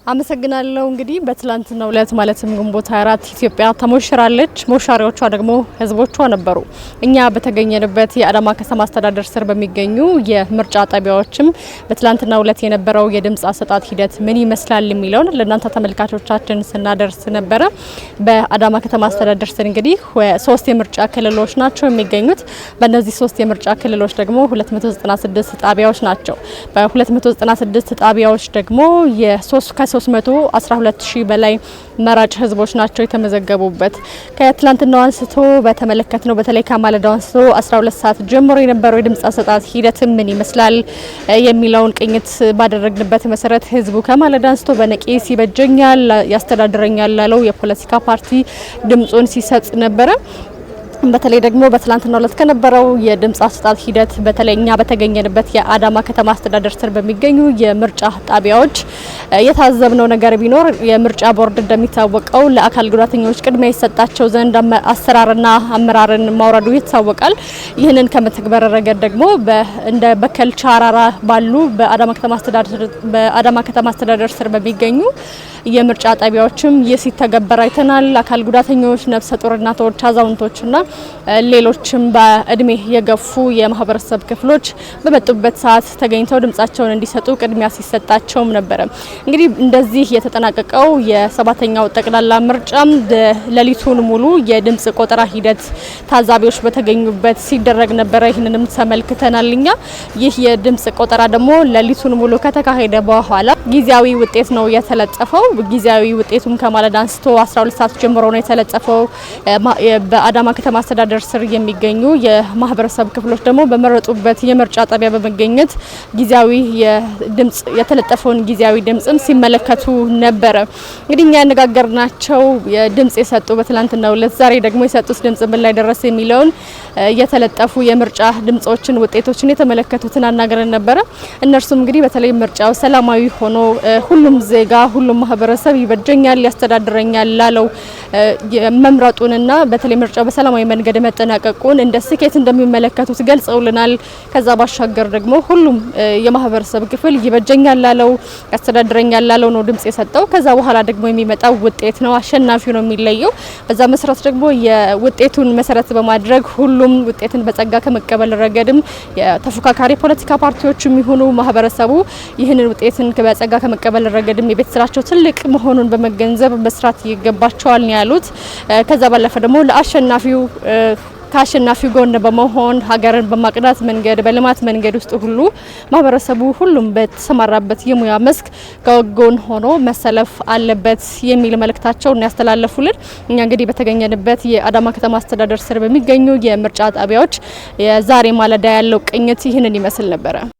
አመሰግናለሁ እንግዲህ በትላንትናው ዕለት ማለትም ግንቦት 24 ኢትዮጵያ ተሞሽራለች። ሞሻሪዎቿ ደግሞ ህዝቦቿ ነበሩ። እኛ በተገኘንበት የአዳማ ከተማ አስተዳደር ስር በሚገኙ የምርጫ ጣቢያዎችም በትላንትናው ዕለት የነበረው የድምጽ አሰጣጥ ሂደት ምን ይመስላል የሚለውን ለእናንተ ተመልካቾቻችን ስናደርስ ነበረ። በአዳማ ከተማ አስተዳደር ስር እንግዲህ 3 የምርጫ ክልሎች ናቸው የሚገኙት። በእነዚህ 3 የምርጫ ክልሎች ደግሞ 296 ጣቢያዎች ናቸው። በ296 ጣቢያዎች ደግሞ ከ312,000 በላይ መራጭ ህዝቦች ናቸው የተመዘገቡበት። ከትላንትናው አንስቶ በተመለከትነው በተለይ ከማለዳው አንስቶ 12 ሰዓት ጀምሮ የነበረው የድምጽ አሰጣጥ ሂደት ምን ይመስላል የሚለውን ቅኝት ባደረግንበት መሰረት ህዝቡ ከማለዳ አንስቶ በነቂስ ይበጀኛል ያስተዳድረኛል ላለው የፖለቲካ ፓርቲ ድምጹን ሲሰጥ ነበረ። በተለይ ደግሞ በትላንትናው ዕለት ከነበረው የድምጽ አሰጣጥ ሂደት በተለይኛ በተገኘንበት የአዳማ ከተማ አስተዳደር ስር በሚገኙ የምርጫ ጣቢያዎች የታዘብነው ነገር ቢኖር የምርጫ ቦርድ እንደሚታወቀው ለአካል ጉዳተኞች ቅድሚያ ይሰጣቸው ዘንድ አሰራርና አመራርን ማውረዱ ይታወቃል። ይህንን ከመተግበር ረገድ ደግሞ እንደ በከልቻ አራራ ባሉ በአዳማ ከተማ አስተዳደር ስር በሚገኙ የምርጫ ጣቢያዎችም ሲተገበር አይተናል። አካል ጉዳተኞች፣ ነፍሰ ጡር እናቶች፣ አዛውንቶችና ሌሎችም በእድሜ የገፉ የማህበረሰብ ክፍሎች በመጡበት ሰዓት ተገኝተው ድምጻቸውን እንዲሰጡ ቅድሚያ ሲሰጣቸውም ነበረ። እንግዲህ እንደዚህ የተጠናቀቀው የሰባተኛው ጠቅላላ ምርጫ ሌሊቱን ሙሉ የድምጽ ቆጠራ ሂደት ታዛቢዎች በተገኙበት ሲደረግ ነበረ። ይህንንም ተመልክተናልኛ። ይህ የድምጽ ቆጠራ ደግሞ ሌሊቱን ሙሉ ከተካሄደ በኋላ ጊዜያዊ ውጤት ነው የተለጠፈው። ጊዜያዊ ውጤቱም ከማለዳ አንስቶ 12 ሰዓት ጀምሮ ነው የተለጠፈው። በአዳማ ከተማ አስተዳደር ስር የሚገኙ የማህበረሰብ ክፍሎች ደግሞ በመረጡበት የምርጫ ጣቢያ በመገኘት ጊዜያዊ የድምጽ የተለጠፈውን ጊዜያዊ ድምጽም ሲመለከቱ ነበረ። እንግዲህ እኛ ያነጋገርናቸው ድምጽ የሰጡ በትላንትናው ዕለት ዛሬ ደግሞ የሰጡት ድምጽ ምን ላይ ደረሰ የሚለውን የተለጠፉ የምርጫ ድምጾችን ውጤቶችን የተመለከቱትን አናገረን ነበረ። እነርሱም እንግዲህ በተለይ ምርጫው ሰላማዊ ሆኖ ሁሉም ዜጋ ሁሉም ማህበረሰብ ይበጀኛል ያስተዳድረኛል ላለው መምረጡንና በተለይ ምርጫው በሰላማዊ መንገድ መጠናቀቁን እንደ ስኬት እንደሚመለከቱት ገልጸውልናል። ከዛ ባሻገር ደግሞ ሁሉም የማህበረሰብ ክፍል ይበጀኛል ላለው ያስተዳድረኛል ላለው ነው ድምጽ የሰጠው። ከዛ በኋላ ደግሞ የሚመጣው ውጤት ነው አሸናፊው ነው የሚለየው። በዛ መሰረት ደግሞ የውጤቱን መሰረት በማድረግ ሁሉም ውጤትን በጸጋ ከመቀበል ረገድም የተፎካካሪ ፖለቲካ ፓርቲዎችም ይሁኑ ማህበረሰቡ ይህንን ውጤትን በጸጋ ከመቀበል ረገድም የቤት ስራቸው ትልቅ መሆኑን በመገንዘብ መስራት ይገባቸዋል ነው ያሉት። ከዛ ባለፈ ደግሞ ከአሸናፊው ጎን በመሆን ሀገርን በማቅናት መንገድ በልማት መንገድ ውስጥ ሁሉ ማህበረሰቡ ሁሉም በተሰማራበት የሙያ መስክ ከጎን ሆኖ መሰለፍ አለበት የሚል መልእክታቸውን ያስተላለፉልን። እኛ እንግዲህ በተገኘንበት የአዳማ ከተማ አስተዳደር ስር በሚገኙ የምርጫ ጣቢያዎች የዛሬ ማለዳ ያለው ቅኝት ይህንን ይመስል ነበረ።